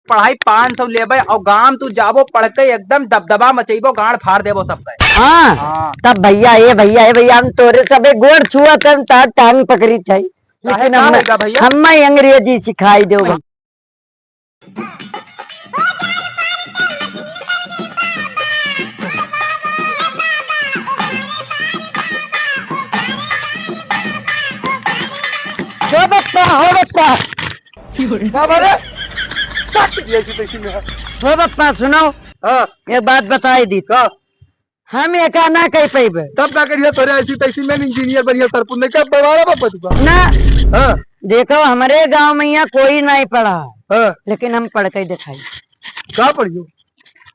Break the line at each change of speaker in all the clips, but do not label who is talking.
पढ़ाई 500 लेबे और गांव तू जाबो पढ़ के एकदम दबदबा मचेबो, गाड़ फाड़ देबो सबसे।
हाँ
हाँ।
तब भैया ये भैया हम तोरे सबे गोड़ छुआ तब टांग पकड़ी थी, लेकिन
का होगा भैया?
हम अंग्रेजी सिखाई दो। हो बप्पा हो बप्पा सुनो।
हाँ।
एक बात बताई दी
का
हम एक ना कह पेबे
तब ना करिए तोरे ऐसी तैसी में इंजीनियर बढ़िया सरपुर ने क्या बवारा बापा तुका।
ना।
हाँ।
देखो हमारे गांव में यहाँ कोई नहीं पढ़ा,
हाँ।
लेकिन हम पढ़ के दिखाई।
का पढ़ियो?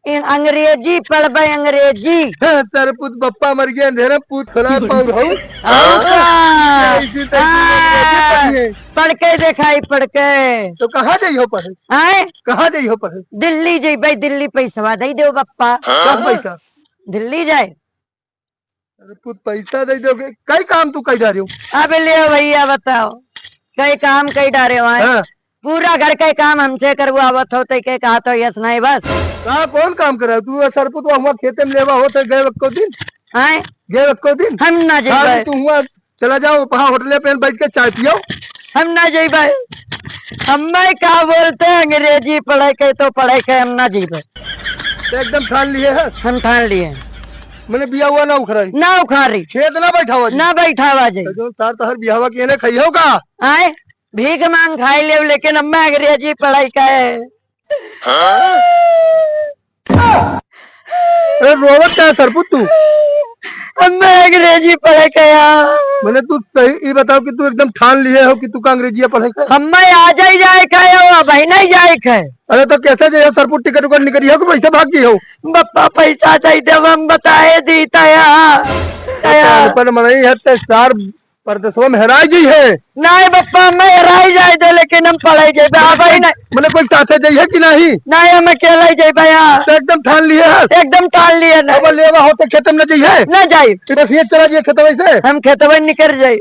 अंग्रेजी पढ़बे अंग्रेजी।
हाँ, तेरे पुत बप्पा मर गया अंधेरे पूत खुला पाऊ रहू।
पढ़ के दिखाई पढ़ के।
तो कहाँ जाइयो पढ़े?
आए
कहाँ जाइयो पढ़े?
दिल्ली जेबे, दिल्ली पैसा दे दो बप्पा।
कब पैसा?
दिल्ली जाए।
अरे पुत पैसा दे दोगे, कई काम तू कई जा रही हो?
अब ले भैया बताओ, कई काम कई डारे वहाँ।
हाँ।
पूरा घर के काम हमसे करवावत होते के कहा तो यस नहीं बस।
कहाँ कौन काम कर रहा है तू? सरपुत हुआ खेते में लेवा होते गए वक्त को दिन।
आए
गए वक्त को दिन
हम ना जेबे।
तू हुआ चला जाओ वहाँ होटल पे बैठ के चाय पियो।
हम ना जेबे। हम क्या बोलते हैं अंग्रेजी पढ़े के तो पढ़े के हम ना जेबे।
तो एकदम ठान लिए है?
हम ठान लिए।
मैंने बिया हुआ ना उखड़ा
ना उखाड़ी
खेत ना बैठा हुआ
ना बैठा हुआ जी।
जो सार तहर बिया हुआ की खाई हो का?
आए भीख मांग खाई ले, लेकिन हम अंग्रेजी पढ़ाई का है।
अरे रोवत क्या है सरपुत तू?
हम अंग्रेजी पढ़े के
मैंने तू सही ये बताओ कि तू एकदम ठान लिए हो कि तू का अंग्रेजी पढ़े का?
हम आ जाए खाए भाई नहीं जाए खाए।
अरे तो कैसे जाइए सरपुत? टिकट उकट निकली हो कि पैसा भाग गई हो?
बप्पा पैसा दे दे हम बताए दी
पर मनाई है ते सार परदेशों में हेराई जी है।
नहीं बप्पा मैं हराई जाए दे, लेकिन हम पढ़ाई जाए भाई नहीं।
मैंने कोई साथे जाइए कि नहीं?
नहीं हम अकेला ही जाए यहाँ।
तो एकदम ठान लिए है?
एकदम टाल लिए ना।
अब लेवा हो तो खेत में न जाइए।
न जाए
बस ये चला जाइए खेत वैसे
हम खेतवा निकल जाए।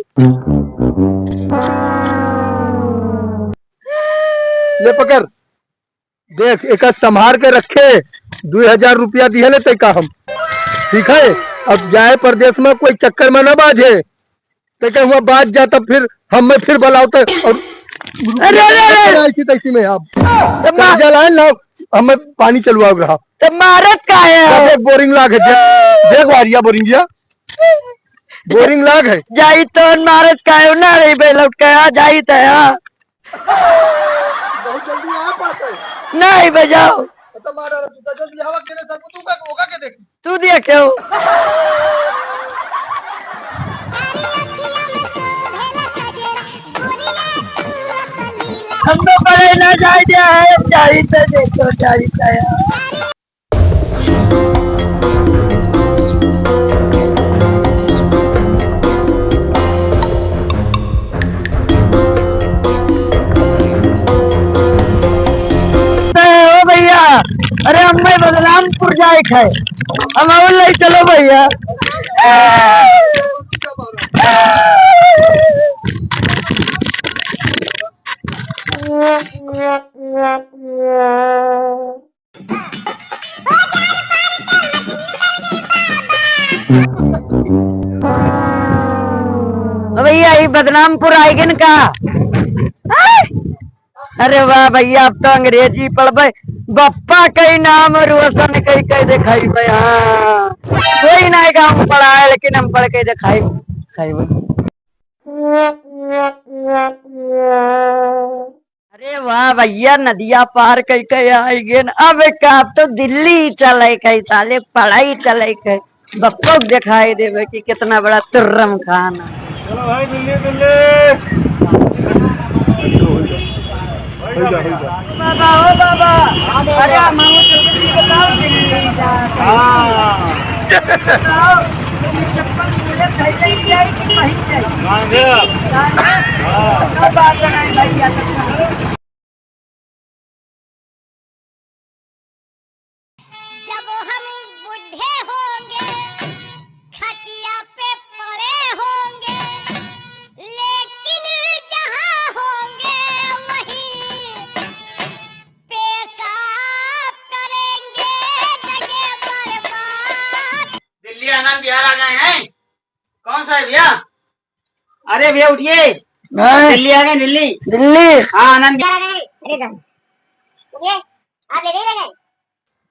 ले पकड़ देख एक संभार के रखे। 2000 रुपया दिए ले तय का हम, ठीक है? अब जाए प्रदेश में कोई चक्कर में न बाजे तो हुआ बाज जा तब फिर हम में फिर बलाते और ऐसी तैसी में आप लाइन लाओ हमें पानी चलवा रहा
तो मारत का है
बोरिंग लाग है। देख वारिया बोरिंग लाग है
जाई तो मारत का है ना रे बे लौट के आ जाई तो
बहुत जल्दी आ पाते
नहीं बजाओ
तो मारा तू जल्दी हवा के सर तू का होगा के देख
तू दिया क्यों? हम तो पढ़े ना जाए जाई तो देखो जाई तो भैया। अरे हमें बदनामपुर जाए है, हम और ले चलो भैया। भैया ये बदनामपुर आएगी न का? अरे वाह भैया अब तो अंग्रेजी पढ़बे। बप्पा कई नाम रोशन कई कई दिखाई भाई। हाँ कोई ना गाँव पढ़ा है, लेकिन हम पढ़ के दिखाई खाई। अरे वाह भैया नदिया पार कई कई आएगी। अब का अब तो दिल्ली चले कई साले पढ़ाई चले कई। बप्पा दिखाई देवे कि कितना बड़ा तुर्रम खाना।
चलो भाई दिल्ली
बाबा ओ बाबा अरे मामू जल्दी बताओ दिल्ली बताओ चप्पल मुझे कैसे ही जाए कि वहीं जाए? हाँ बात बनाए भैया।
लेकिन जहाँ होंगे वहीं पैसा आनंद बिहार आ गए हैं। कौन सा है भैया? अरे भैया उठिए,
हाँ,
दिल्ली आ गए, दिल्ली।
दिल्ली।
हाँ आनंद बिहार
अरे जान उठिए, आप ले नहीं गए?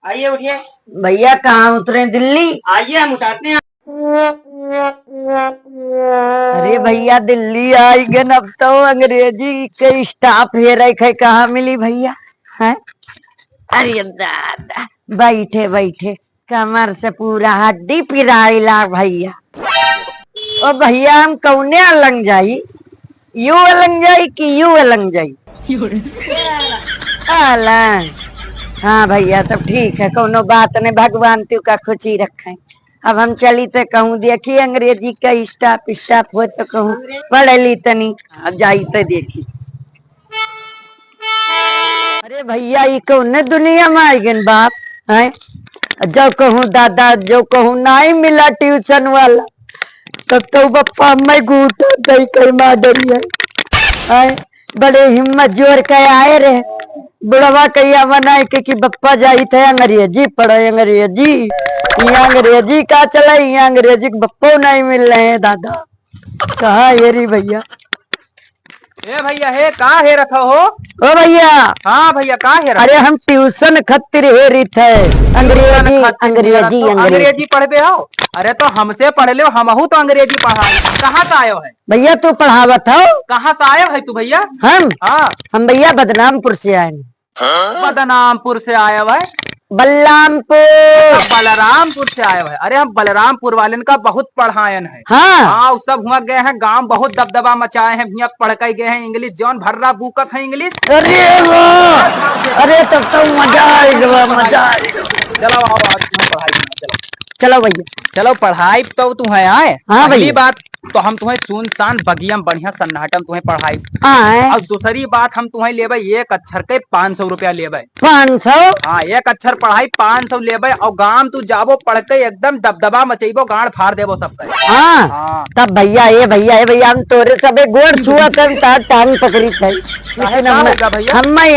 आइए, उठिए,
भैया कहाँ उतरे? दिल्ली?
आइए हम उठाते हैं।
अरे भैया दिल्ली आई गए, अब तो अंग्रेजी के स्टाफ है रखे, कहाँ मिली भैया? है अरे दादा, बैठे बैठे कमर से पूरा हड्डी पिराइला भैया। ओ भैया हम कौने अलंग जाई? यू अलंग जाई कि यू अलंग जाई? अलंग। हाँ भैया तब ठीक है, कोनो बात नहीं, भगवान तू का खुशी रखे। अब हम चली तो कहूँ देखी अंग्रेजी का स्टाफ हो तो कहूँ पढ़ ली तनी, अब जाई तो देखी। अरे भैया ये कौन दुनिया में आई गन बाप है? जो कहूँ दादा, जो कहूँ नहीं मिला ट्यूशन वाला, तब तो बप्पा मैं घूटा दई कई माडरी है। बड़े हिम्मत जोर के आए रे, बुढ़वा कैया बनाए कि बप्पा जाई थे अंग्रेजी पढ़े, अंग्रेजी यहाँ अंग्रेजी का चला, यहाँ अंग्रेजी के बप्पो नहीं मिल रहे हैं दादा। कहा ये री भैया?
ए भैया है कहाँ है रखा हो?
ओ भैया।
हाँ भैया कहाँ है रखा?
अरे हम ट्यूशन खतिर हे रही थे, अंग्रेजी अंग्रेजी
अंग्रेजी पढ़बे हो? अरे तो हमसे पढ़ लो, हमहू तो अंग्रेजी पढ़ाई। कहाँ से आयो है
भैया? तू पढ़ावत हो?
कहाँ से आयो है तू भैया? हाँ
हम भैया बदनामपुर से आए।
बदनामपुर से आया है?
बलरामपुर।
बलरामपुर से आया है? अरे हम बलरामपुर वाले का बहुत पढ़ायन है।
हाँ
हाँ सब हुआ गए हैं, गांव बहुत दबदबा मचाए हैं भैया, पढ़ के गए हैं इंग्लिश, जौन भर्रा बुकत है इंग्लिश।
अरे वाह, अरे तब तो मजा आएगा, मजा आएगा।
चलो आओ आज तुम्हें पढ़ाई चलो।
चलो भैया
चलो पढ़ाई तो तुम्हें आए।
हाँ
पहली
भैया।
बात तो हम तुम्हें सुनसान बगियम बढ़िया सन्नाटम तुम्हें पढ़ाई।
आए
और दूसरी बात हम तुम्हें लेबे एक अक्षर के 500 रुपया लेबे।
500?
हाँ एक अक्षर पढ़ाई 500 लेबे, और गांव तू जाबो पढ़ के एकदम दबदबा मचेबो, गाड़ फाड़ देबो सबसे।
हाँ
हाँ
तब भैया ये भैया ये भैया हम तोरे सबे गोड़ छुआ तब तार टांग पकड़ी थे, लेकिन हम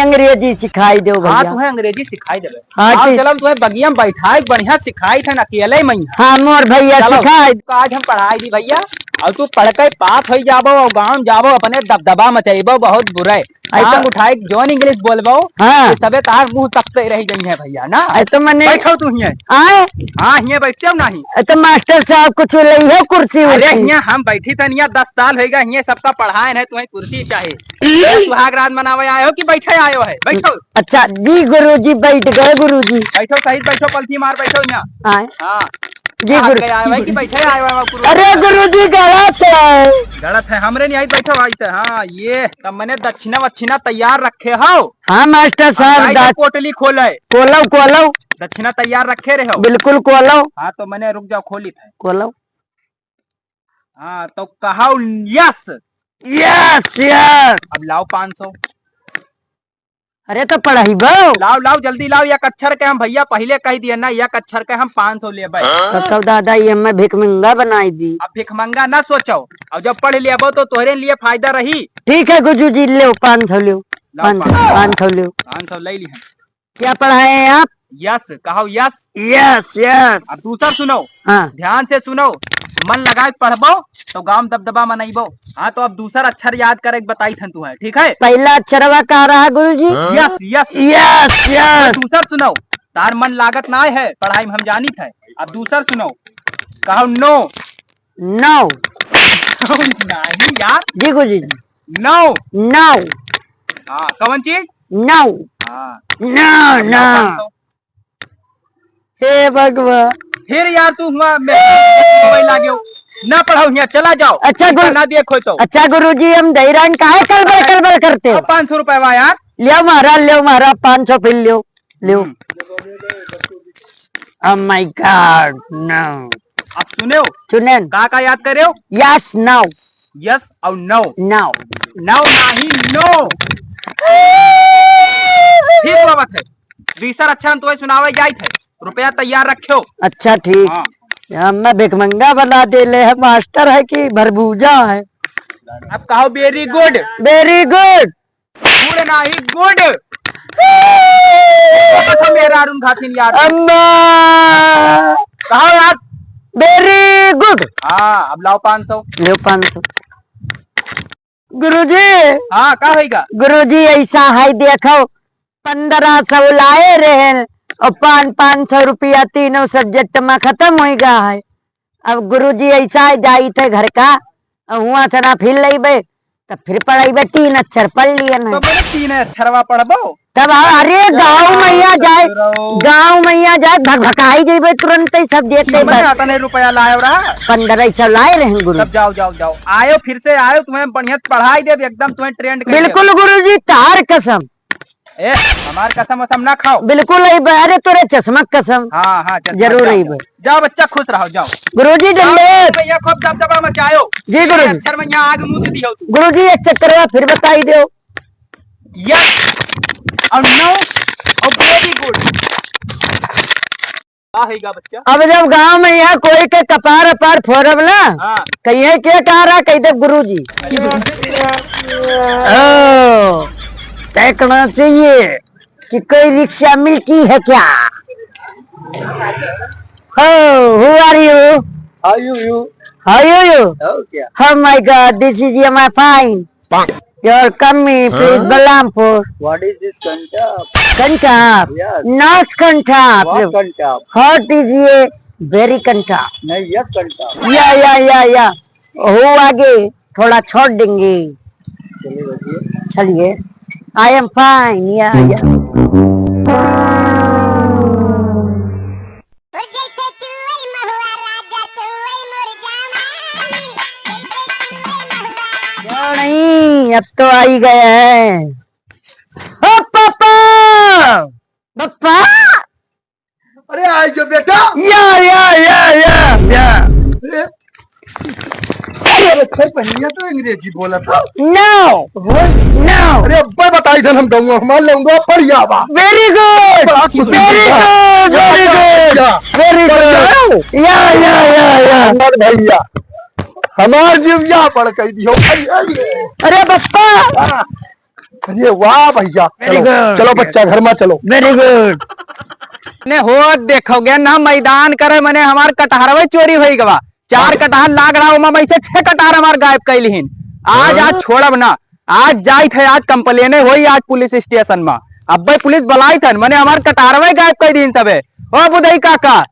अंग्रेजी सिखाई दो
हाँ
भैया।
तुम्हें अंग्रेजी सिखाई देबे।
हाँ
हाँ चलो तुम्हें बगियम बैठाई बढ़िया सिखाई थे, अकेले मैं।
हाँ मोर भैया सिखाई।
आज हम पढ़ाई दी भैया, और तू पढ़ के पास हो जाबो और गाँव जाबो अपने दबदबा मचेबो बहुत बुरे। टांग उठाई जौन इंग्लिश बोलबो
हाँ
सबे तार मुंह तकते रह गई है भैया ना।
तो मैंने
बैठो तू हिये।
आए
हाँ हिये बैठते हो नहीं?
तो मास्टर साहब कुछ लई है कुर्सी?
अरे हिये हम बैठी था 10 साल हो गए, हिये सबका पढ़ाए है, तुम्हें कुर्सी चाहिए? सुहागरात मनावे आए हो कि बैठे आयो है? बैठो।
अच्छा जी गुरुजी बैठ गए, गुरुजी
बैठो सही बैठो, पलथी मार बैठो यहाँ।
आए
हाँ
जी गुरु।
आयो है कि बैठे आयो है?
अरे गुरुजी गलत है।
गलत है हमरे नहीं आई, बैठो भाई से। हाँ ये तब मैंने दक्षिणा वक्षिणा तैयार रखे हो?
हाँ मास्टर साहब
पोटली खोले,
कोलो कोलो
दक्षिणा तैयार रखे रहे हो?
बिल्कुल कोलो।
हाँ तो मैंने रुक जाओ खोली थे।
कोलो।
हाँ तो कहा यस
यस यस।
अब लाओ 500।
अरे तो पढ़ाई बो
लाओ लाओ जल्दी लाओ, एक अक्षर के हम भैया पहले कह दिए ना, एक अक्षर के हम 500 ले भाई।
तो दादा ये मैं भिखमंगा बनाई दी।
अब भिखमंगा ना सोचो, और जब पढ़ लिया तो तुम्हारे लिए फायदा रही।
ठीक है गुजू जी लो 500 लो, 500 लो।
500 ले ली।
क्या पढ़ाए हैं आप?
यस कहो यस।
Yes yes.
अब दूसरा सुनो,
हाँ
ध्यान से सुनो, मन लगा के पढ़बो तो गांव दबदबा मनाइबो। हाँ तो अब दूसरा अक्षर याद करे बताई थन तू है, ठीक है?
पहला अक्षरवा कह रहा गुरुजी?
Yes yes
yes yes.
दूसरा सुनो, तार मन लागत ना है पढ़ाई में, हम जानी थे। अब दूसरा सुनो, कहो नो।
नो।
नहीं यार
जी गुरुजी।
नो।
नो।
हाँ कौन चीज?
नो।
हाँ
नो नो। हे भगवान।
फिर यार तू मोबाइल लागे ना पढ़ाओ यहाँ, चला जाओ।
अच्छा गुरु
ना देखो तो।
अच्छा गुरुजी हम दहीरान काहे कलबल करते हो?
500 रुपए वा यार।
लियो मारा 500 फिर लियो लियो। Oh my god no.
अब सुने हो?
सुने
का याद करे हो?
Yes no.
यस और नो।
नो
नो नहीं नो। फिर बात है दूसरा अच्छा हम तुम्हें सुनावे जाए थे, रुपया तैयार रखो।
अच्छा ठीक।
हाँ।
मैं भिखमंगा बना दे ले है, मास्टर है कि भरबूजा है?
अब कहो very good.
Very good.
Good नहीं गुड। मेरा अरुण खातिन याद
अम्मा।
कहो यार।
Very good.
हाँ अब लाओ 500।
लो 500। गुरुजी,
हाँ का होगा?
गुरुजी ऐसा है देखो, 1500 लाए रहे और 500 रुपया तीनों सब्जेक्ट में खत्म हो गया है। अब गुरुजी ऐसा जाई थे घर का, हुआ से ना फिर लेबे तब फिर पढ़ेबे, 3 अक्षर पढ़ लिए ना।
तो बोले 3 अक्षरवा पढ़बो।
तब अरे गाँव मैया जाए, गाँव मैया जाए भकाई जेबे तुरंत ही सब देते।
आता नहीं रुपया लाए रहा।
1500 लाए रहे गुरु।
तब जाओ जाओ जाओ, आयो फिर से आयो, तुम्हें बढ़िया पढ़ाई दे एकदम, तुम्हें ट्रेंड कर
बिल्कुल गुरुजी, तार कसम।
ए हमार कसम वसम ना खाओ।
बिल्कुल अरे तोरे चश्मा कसम।
हाँ हाँ चल,
जरूर
जाओ,
आई
जाओ, जाओ बच्चा खुश रहो, जाओ।
गुरुजी दंडोत।
भैया खूब दबदबा मचायो।
जी गुरुजी।
अक्षर में यहाँ आग मुँह दियो तू।
गुरुजी एक चक्कर फिर बताई दो।
यस और नो और वेरी गुड। आएगा बच्चा।
अब जब गांव में यहाँ कोई के कपार अपार फोड़ब ना,
हाँ
कहिए के कह रहा, कह दे गुरुजी। ओ कहना चाहिए कि कोई रिक्शा मिलती है क्या? Oh, who are you?
How you?
How are you?
Okay.
Oh my God, this is my fine. You're coming, please, Balampur.
What is this Kantap?
Kantap.
Yes.
Not Kantap.
Kantap?
What is ये very Kantap?
नहीं यह Kantap.
या हो आगे थोड़ा छोड़ देंगे।
चलिए बच्चिए।
चलिए। I am fine. या
जैसे तू वही महुआ राजा, तू वही मोर जमानी।
क्यों नहीं, अब तो आई गए हैं। ओ पापा, पापा।
अरे आई जो बेटा।
या
अरे अच्छा पहले तो अंग्रेजी बोला था।
No no.
अरे अब्बा बताई था हम कहूँगा हमारे लौंडा पढ़िया बा।
Very good very good very good very good. या
हमार भैया हमार जिविया पढ़ कही दियो।
अरे बप्पा।
अरे वाह भैया,
Very
चलो
good.
चलो बच्चा घर में चलो।
Very good.
ने हो देखोगे ना मैदान करे, मने हमार कटहरवे चोरी होई गवा। 4 कटहर लाग रहा हूँ, मैं से 6 कटहर हमार गायब कैलिहिन। आज छोड़ब ना, आज जाई थे, आज कंप्लेने होई आज पुलिस स्टेशन में। अब भाई पुलिस बुलाई थन, मने हमार कटहरवे गायब कर दिन सबे। ओ बुधई काका,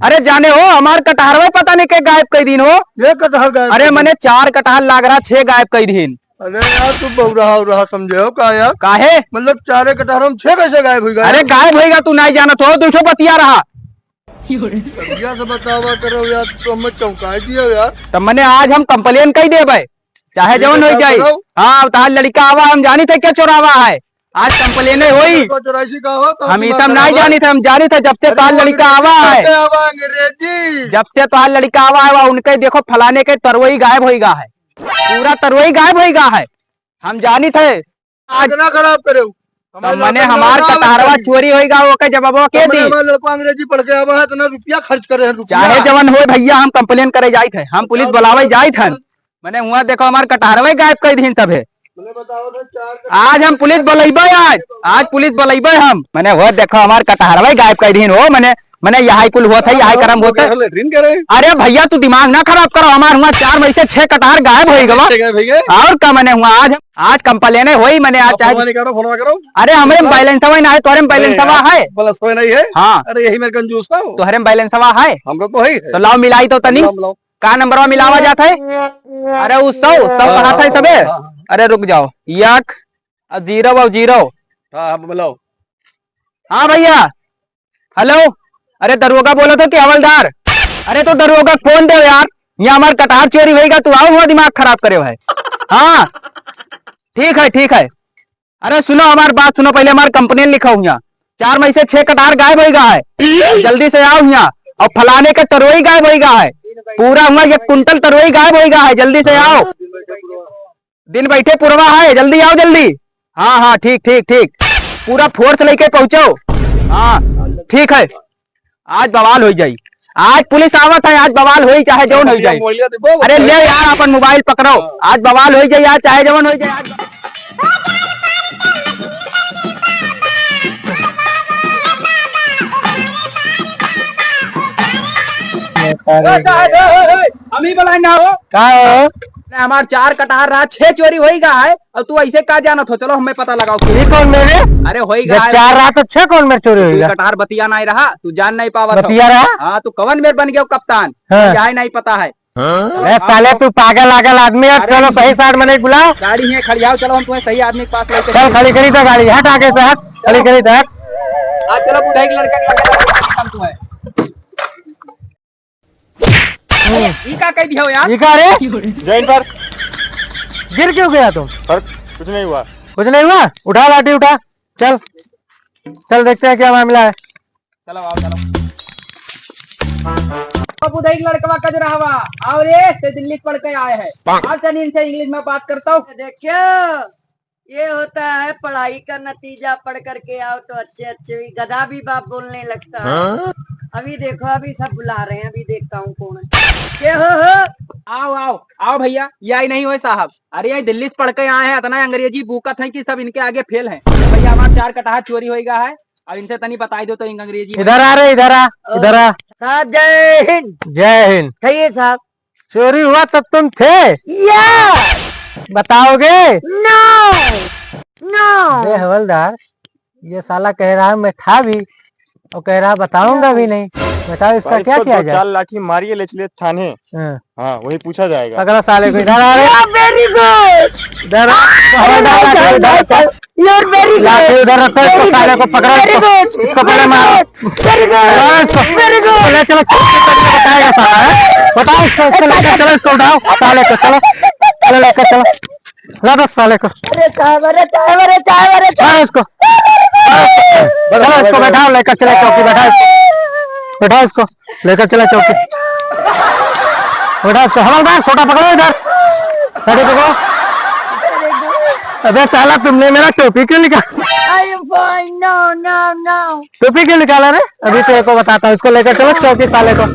अरे जाने हो हमार कटहरवे पता नहीं के गायब कर दिन हो।
ये कटहर गायब।
अरे मने 4 कटहर लाग रहा, 6 गायब कर दिन।
अरे यार तू बहु रहा समझे हो का यार?
काहे?
मतलब 4 कटहरों में 6 कैसे गायब हुई?
अरे गायब होएगा, तू नहीं जानत हो, दूसरो बतिया रहा।
भैया से बतावा करो यार, तो हमें चौंका दियो यार।
तब मैंने आज हम कंप्लेन कही देबे, चाहे जवन हो जाए। हाँ तार लड़का आवा, हम जानी थे क्या चोरावा है, आज कंप्लेन होई।
84 का हो तो
हम ये सब नहीं जानी थे, हम जानी थे जब से तार लड़का आवा है,
अंग्रेजी
जब से तार लड़का आवा है उनके देखो फलाने के तरवई गायब होएगा है, पूरा तरवई गायब होएगा है, हम जानी थे।
आज ना खराब करे।
मैंने हमार कटारवा चोरी होएगा, वो के जवाब के दी।
लड़का अंग्रेजी पढ़ के आवा है, इतना रुपया खर्च करे हैं।
चाहे जवन हो भैया, हम कंप्लेन करे जाए थे, हम पुलिस बुलावे जाए थे। मैंने हुआ देखो हमार कटारवा गायब कर दी सब है। आज हम पुलिस बुलाइबे, आज पुलिस बुलाइबे हम। मैंने वो देखो हमार कटारवा गायब कर दी हो। मैंने यही कुल हुआ था, यही करम होता है। अरे भैया तू दिमाग ना खराब करो, हमार हुआ 4 में से 6 कटार गायब होगा। और क्या मैंने हुआ आज कंप्लेन हुई। मैंने आज
करो।
अरे हमारे बैलेंस हवा ना है, तोरे में बैलेंस हवा है।
नहीं है।
हाँ
अरे यही मेरे कंजूस था।
तोहरे में बैलेंस हवा है,
हमको तो है।
तो लाओ मिलाई तो तनी का नंबरवा मिलावा जाता है। अरे वो 100 पढ़ा था सबे। अरे रुक जाओ, 1 और 0 और 0।
हाँ मिलाओ।
हाँ भैया हेलो। अरे दरोगा बोलो तो कि हवलदार? अरे तो दरोगा फोन दे यार, यहाँ हमारे कटार चोरी होएगा, तू आओ हुआ दिमाग खराब करे है। हाँ ठीक है। अरे सुनो हमारी बात सुनो, पहले हमारे कंप्लेन लिखा हूँ यहाँ, 4 में से 6 कटार गायब होएगा है, जल्दी से आओ यहाँ। और फलाने के तरवई गायब होएगा है, पूरा हुआ 1 कुंटल तरवई गायब होएगा है, जल्दी से आओ। दिन बैठे पुरवा है, जल्दी आओ जल्दी। हाँ ठीक पूरा फोर्स लेके पहुंचो। हाँ ठीक है, आज बवाल हो जाई, आज पुलिस आवत है, आज बवाल हो चाहे जवन हो जाए। अरे ले यार अपन मोबाइल पकड़ो, आज बवाल हो जाए, आज चाहे जवन हो जाए। हम ही बोला ना हो
का हो
हमार 4 कटहर रहा 6 चोरी होई गा है और तू ऐसे का जानत हो चलो हमें पता लगाओ
ये कौन मेरे
अरे होई
जब
गा
4 रात अच्छा कौन मेरे चोरी
तू
होगा
कटहर बतिया नहीं रहा तू जान नहीं पावत हो।
बतिया रहा
हाँ तू कवन मेर बन गया कप्तान
हाँ।
यही नहीं पता है
ए साले तू पागल आगल आदमी है चलो सही साइड में नहीं बुलाओ
गाड़ी है खड़ियाओ चलो हम तुम्हें सही आदमी के पास लेके
चल खड़ी करी तो गाड़ी हट आगे से हट खड़ी करी तो हट
आज चलो बुढ़ाई के लड़का के लगे तुम्हें ई का कह दिया हो यार
ये का रे
जैन पर
गिर क्यों गया तुम
पर कुछ नहीं हुआ।
कुछ नहीं हुआ उठा लाठी उठा चल चल देखते हैं क्या मामला है
चलो आओ चलो बुढ़ाई के लड़का कज रहा हुआ आओ रे से दिल्ली पढ़ के आए हैं आज से इनसे इंग्लिश में बात करता हूँ
देखियो ये होता है पढ़ाई का नतीजा पढ़ करके आओ तो अच्छे अच्छे भी गधा भी बाप बोलने लगता है। अभी देखो अभी सब बुला रहे हैं अभी देखता हूँ कौन है के हो
आओ आओ आओ भैया यही नहीं हुए साहब अरे यही दिल्ली से पढ़ के आए हैं इतना अंग्रेजी भूकत है कि सब इनके आगे फेल हैं भैया हमारे 4 कटहर चोरी होएगा है अब इनसे तनी बताई दो तो अंग्रेजी में।
इधर आ रे इधर आ
साहब जय हिंद।
जय हिंद
कहिए साहब।
चोरी हुआ तब तुम थे
या
बताओगे
नो नो
ए हवलदार ये साला कह रहा है मैं था भी और कह रहा बताऊंगा भी नहीं बताओ इसका क्या किया जाए
4 लाठी मारिए ले चलिए थाने।
हाँ,
हाँ वही पूछा जाएगा।
पकड़ो साले को इधर आ रे
वेरी गुड
इधर आ। हवलदार लाठी उधर रखो
यू आर वेरी
लाठी उधर रखो इसको साले को पकड़ो इसको पहले मारो
वेरी गुड
चलो चलो बताएगा साला है? बताओ इसको लेकर चलो इसको उठाओ साले को चलो लेकर चलो ला दो साले को
अरे साहब अरे
हाँ इसको चलो इसको बैठाओ लेकर चले चौकी बैठाओ इसको लेकर चले चौकी बैठाओ इसको हवलदार छोटा पकड़ो इधर गाड़ी पकड़ो अबे साला तुमने मेरा टोपी क्यों निकाला
I am fine no no no
टोपी क्यों निकाला रे अभी तेरे को बताता हूँ इसको लेकर चलो चौकी साले को